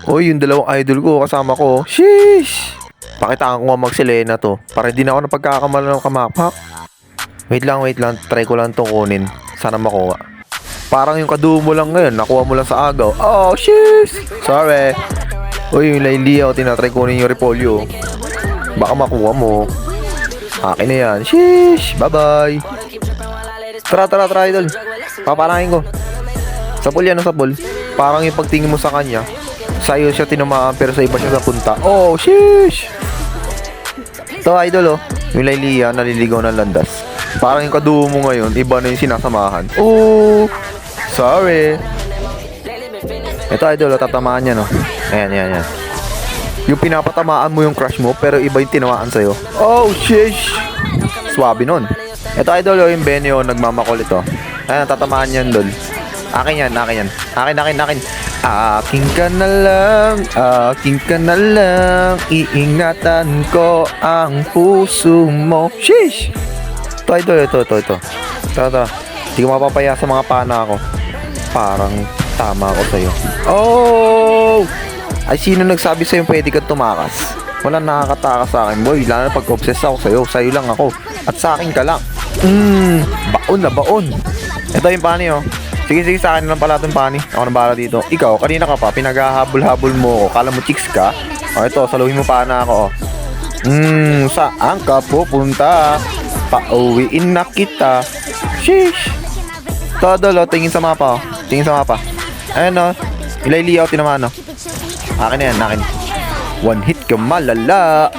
Uy, yung dalawang idol ko kasama ko. Sheesh! Pakitaan ko nga mag-Selena to. Para di na ako napagkakamala ng kamapak. Wait lang. Try ko lang itong kunin. Sana makuha. Parang yung kaduo mo lang ngayon. Nakuha mo lang sa agaw. Oh, sheesh! Sorry. Uy, yung Lailia, tinatry kunin yung repolyo. Baka makuha mo. Akin na yan. Sheesh! Bye-bye. Tara, idol. Papalangin ko. Sapul yan, sapul. Parang yung pagtingin mo sa kanya, sa'yo siya tinamaan pero sa iba siya napunta. Oh, sheesh! Ito, idol, oh. Yung Lailia, naliligaw ng landas. Parang yung kaduo mo ngayon, iba na yung sinasamahan. Oh! Sorry. Ito, idol, oh, tatamaan niya, no? Ayan. Yung pinapatamaan mo yung crush mo, pero iba yung tinamaan sa'yo. Oh, sheesh! Swabe nun. Ito, idol, oh, yung Benny, oh, nagmamakulit, oh. Ayan, tatamaan yan, dol. Akin yan. Akin. Akin ka na lang, iingatan ko ang puso mo. Sheesh! Ito. Tara. Hindi ko mapapaya sa mga pana ko. Parang tama ako sa'yo. Oh! Ay, sino nagsabi sa'yo pwede kang tumakas? Walang nakakatakas sa akin, boy. Lalo na pag-obsess ako sa'yo. Sa'yo lang ako. At sa akin ka lang. Baon. Ito yung pani, oh. Sige, sa akin lang pala itong pani. Ako na bahala dito. Ikaw, kanina ka pa, pinaghahabol-habol mo ko. Kala mo chicks ka? O, ito, saluhin mo pa na ako, oh. Saan ka pupunta? Pauwiin na kita. Sheesh! Todo, tingin sa mapa, oh. Ayan, oh. Ilay-liyaw, tinamaan, oh. Akin na yan. One hit ka malala.